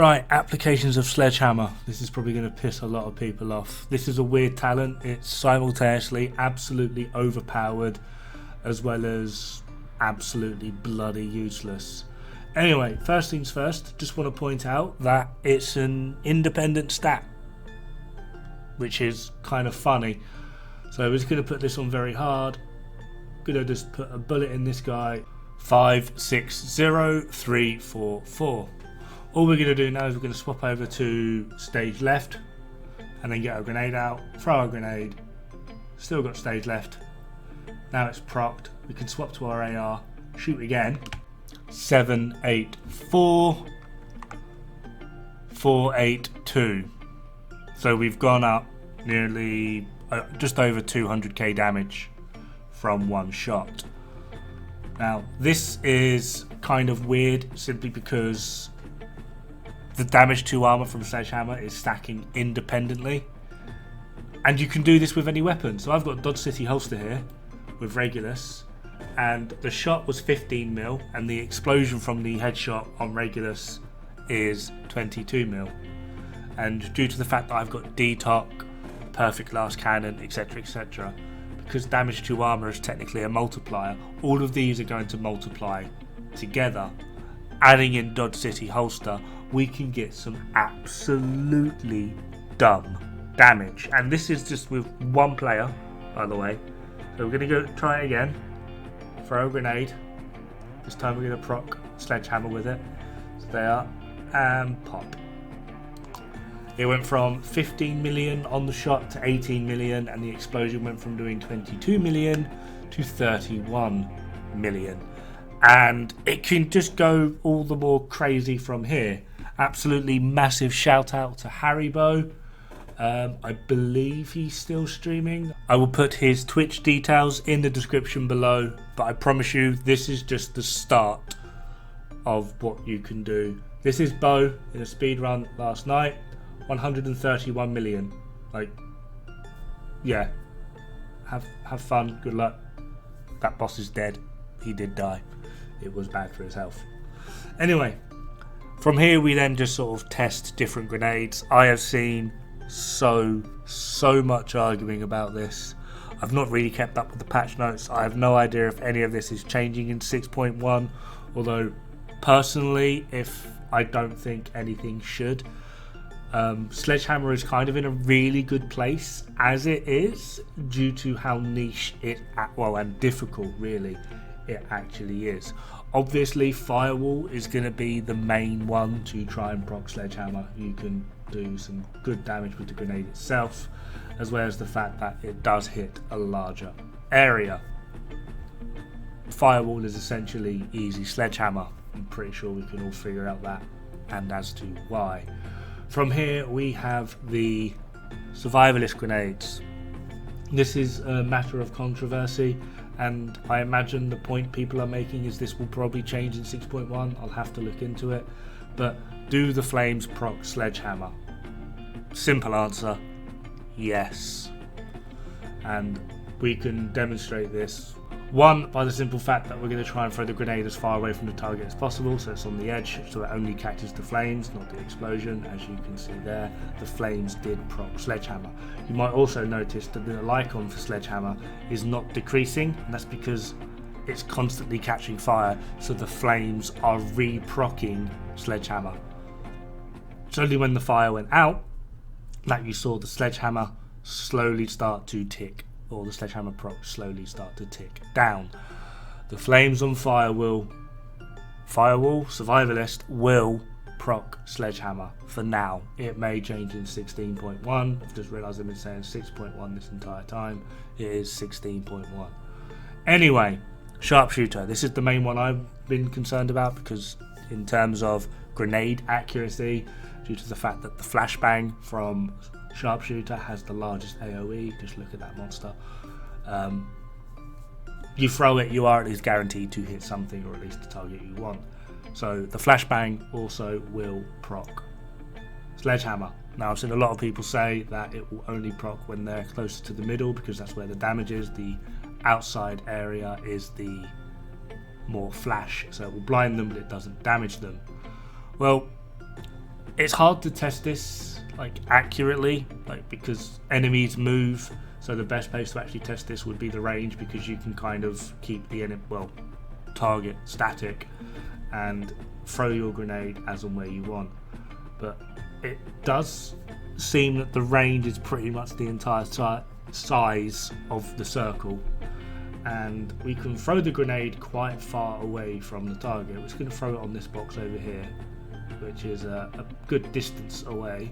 Right, applications of Sledgehammer. This is probably going to piss a lot of people off. This is a weird talent. It's simultaneously absolutely overpowered as well as absolutely bloody useless. Anyway, first things first, just want to point out that it's an independent stat, which is kind of funny. So we're just going to put this on very hard. Going to just put a bullet in this guy. 560344. All we're going to do now is we're going to swap over to stage left and then get our grenade out, throw our grenade, still got stage left. Now it's procced, we can swap to our AR, shoot again. 784 482. So we've gone up nearly just over 200k damage from one shot. Now this is kind of weird simply because the damage to armor from Sledgehammer is stacking independently, and you can do this with any weapon. So I've got Dodge City holster here with Regulus, and the shot was 15 mil, and the explosion from the headshot on Regulus is 22 mil. And due to the fact that I've got DTOC, perfect glass cannon, etc., because damage to armor is technically a multiplier, all of these are going to multiply together. Adding in Dodge City holster, we can get some absolutely dumb damage. And this is just with one player, by the way. So we're going to go try it again. Throw a grenade. This time we're going to proc Sledgehammer with it. Stay up and pop. It went from 15 million on the shot to 18 million, and the explosion went from doing 22 million to 31 million. And it can just go all the more crazy from here. Absolutely massive shout out to Haribo. I believe he's still streaming. I will put his Twitch details in the description below, but I promise you this is just the start of what you can do. This is Bo in a speed run last night. 131 million. Like, yeah. Have fun, good luck. That boss is dead. He did die. It was bad for his health. Anyway, from here we then just sort of test different grenades. I have seen so much arguing about this. I've not really kept up with the patch notes. I have no idea if any of this is changing in 6.1, although personally, I don't think anything should. Sledgehammer is kind of in a really good place as it is, due to how niche and difficult really it actually is. Obviously Firewall is going to be the main one to try and proc Sledgehammer. You can do some good damage with the grenade itself, as well as the fact that it does hit a larger area. Firewall is essentially easy Sledgehammer. I'm pretty sure we can all figure out that and as to why. From here we have the Survivalist Grenades. This is a matter of controversy, and I imagine the point people are making is this will probably change in 6.1. I'll have to look into it. But do the flames proc Sledgehammer? Simple answer, yes. And we can demonstrate this. One, by the simple fact that we're going to try and throw the grenade as far away from the target as possible, so it's on the edge, so it only catches the flames, not the explosion. As you can see there, the flames did proc Sledgehammer. You might also notice that the icon for Sledgehammer is not decreasing, and that's because it's constantly catching fire, so the flames are re-procking Sledgehammer. It's only when the fire went out that you saw the Sledgehammer slowly start to tick, or the Sledgehammer proc slowly start to tick down. The flames on Firewall Survivalist will proc Sledgehammer for now. It may change in 16.1. I've just realised I've been saying 6.1 this entire time. It is 16.1. Anyway, Sharpshooter. This is the main one I've been concerned about, because in terms of grenade accuracy, due to the fact that the flashbang from Sharpshooter has the largest AoE. Just look at that monster. You throw it, you are at least guaranteed to hit something, or at least the target you want. So the flashbang also will proc Sledgehammer. Now I've seen a lot of people say that it will only proc when they're closer to the middle, because that's where the damage is. The outside area is the more flash, so it will blind them but it doesn't damage them. Well, It's hard to test this like accurately, like because enemies move. So the best place to actually test this would be the range, because you can kind of keep the target static and throw your grenade as and where you want. But it does seem that the range is pretty much the entire size of the circle, and we can throw the grenade quite far away from the target. We're just going to throw it on this box over here, which is a good distance away,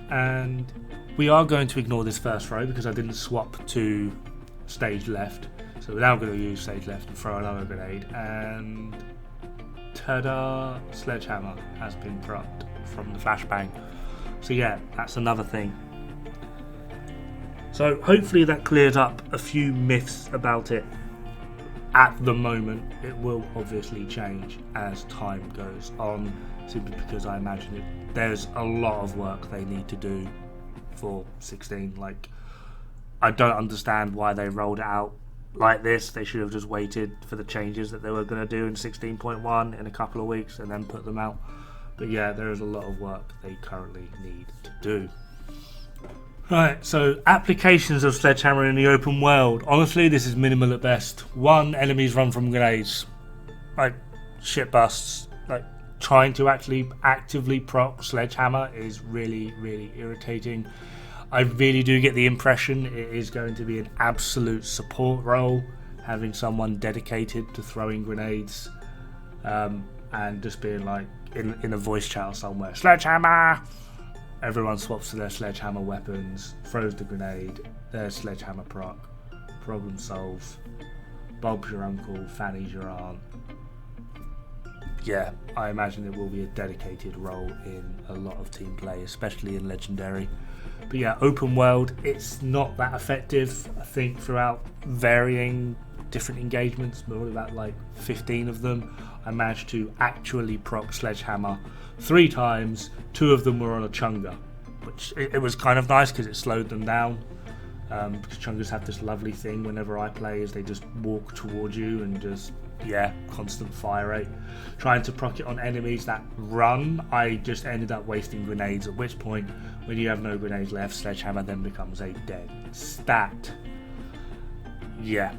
and we are going to ignore this first throw because I didn't swap to stage left. So we're now going to use stage left and throw another grenade, and ta-da! Sledgehammer has been dropped from the flashbang. So yeah, that's another thing. So hopefully that clears up a few myths about it. At the moment, it will obviously change as time goes on, simply because I imagine there's a lot of work they need to do for 16. Like, I don't understand why they rolled it out like this. They should have just waited for the changes that they were going to do in 16.1 in a couple of weeks and then put them out. But yeah, there is a lot of work they currently need to do. Right, so applications of Sledgehammer in the open world. Honestly, this is minimal at best. 1, enemies run from grenades. Like, shit busts. Like, trying to actually actively proc Sledgehammer is really, really irritating. I really do get the impression it is going to be an absolute support role, having someone dedicated to throwing grenades, and just being like in a voice channel somewhere, Sledgehammer! Everyone swaps to their Sledgehammer weapons, throws the grenade, there's Sledgehammer proc, problem solved, Bob's your uncle, Fanny's your aunt. Yeah, I imagine it will be a dedicated role in a lot of team play, especially in Legendary. But yeah, open world, it's not that effective. I think throughout varying different engagements, but only about like 15 of them, I managed to actually proc Sledgehammer 3 times. 2 of them were on a Chunga, which it was kind of nice because it slowed them down. Because Chungas have this lovely thing whenever I play, is they just walk towards you and just, yeah, constant fire rate. Trying to proc it on enemies that run, I just ended up wasting grenades, at which point, when you have no grenades left, Sledgehammer then becomes a dead stat. Yeah.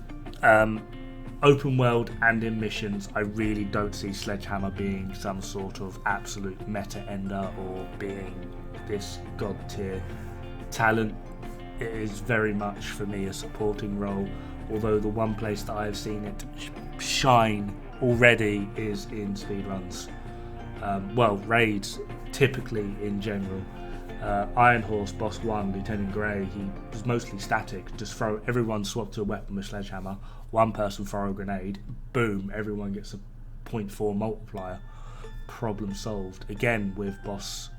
Open world and in missions, I really don't see Sledgehammer being some sort of absolute meta ender or being this god tier talent. It is very much for me a supporting role, although the one place that I've seen it shine already is in speedruns. Raids typically in general. Iron Horse, Boss 1, Lieutenant Grey, he was mostly static. Just throw, everyone swap to a weapon with Sledgehammer, one person throw a grenade, boom, everyone gets a 0.4 multiplier. Problem solved. Again with Boss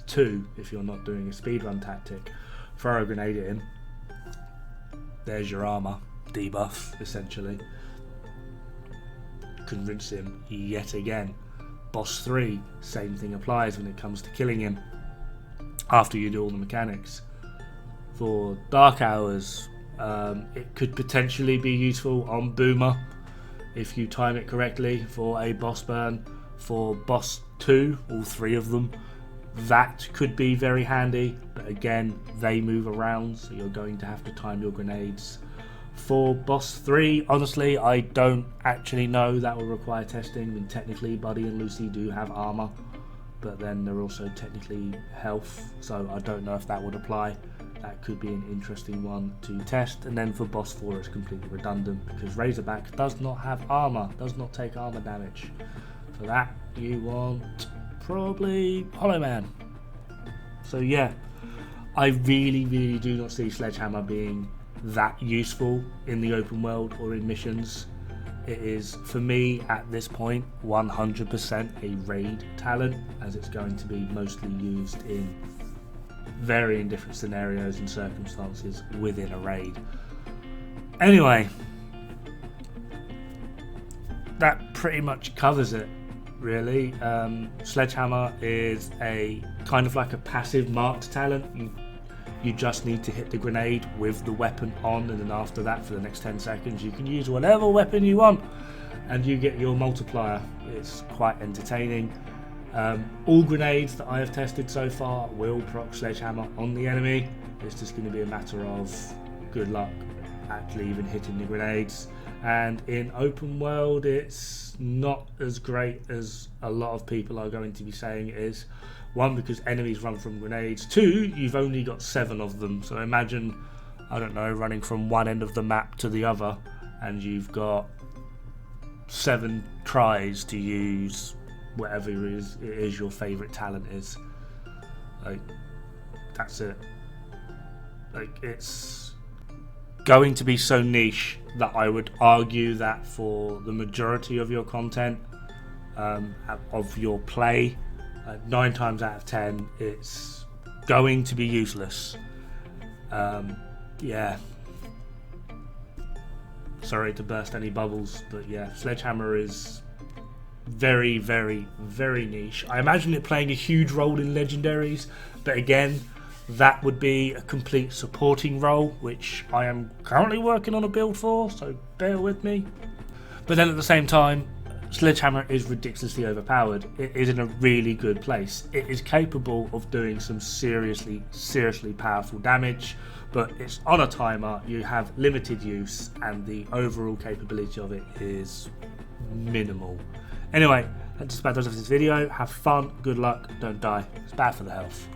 2, if you're not doing a speedrun tactic, throw a grenade in, there's your armour, debuff essentially. Convince him yet again. Boss 3, same thing applies when it comes to killing him after you do all the mechanics. For Dark Hours, it could potentially be useful on Boomer if you time it correctly for a boss burn. For Boss 2, all 3 of them, that could be very handy, but again, they move around, so you're going to have to time your grenades. For Boss 3, honestly, I don't actually know. That will require testing. I mean, technically, Buddy and Lucy do have armour, but then they're also technically health, so I don't know if that would apply. That could be an interesting one to test. And then for Boss 4, it's completely redundant because Razorback does not have armour, does not take armour damage. For that, you want probably Hollow Man. So yeah, I really, really do not see Sledgehammer being that useful in the open world or in missions. It is, for me, at this point, 100% a raid talent, as it's going to be mostly used in varying different scenarios and circumstances within a raid. Anyway, that pretty much covers it, really. Sledgehammer is a kind of like a passive marked talent. You just need to hit the grenade with the weapon on, and then after that, for the next 10 seconds, you can use whatever weapon you want, and you get your multiplier. It's quite entertaining. All grenades that I have tested so far will proc Sledgehammer on the enemy. It's just going to be a matter of good luck actually even hitting the grenades. And in open world, it's not as great as a lot of people are going to be saying it is. One, because enemies run from grenades. Two, you've only got 7 of them. So imagine, I don't know, running from one end of the map to the other, and you've got 7 tries to use whatever it is your favourite talent is. Like, that's it. Like, it's going to be so niche that I would argue that for the majority of your content, of your play, 9 times out of 10, it's going to be useless. Yeah. Sorry to burst any bubbles, but yeah, Sledgehammer is very, very, very niche. I imagine it playing a huge role in legendaries, but again, that would be a complete supporting role, which I am currently working on a build for, so bear with me. But then at the same time, Sledgehammer is ridiculously overpowered. It is in a really good place. It is capable of doing some seriously, seriously powerful damage, but it's on a timer, you have limited use, and the overall capability of it is minimal. Anyway, that's just about does it for this video. Have fun, good luck, don't die. It's bad for the health.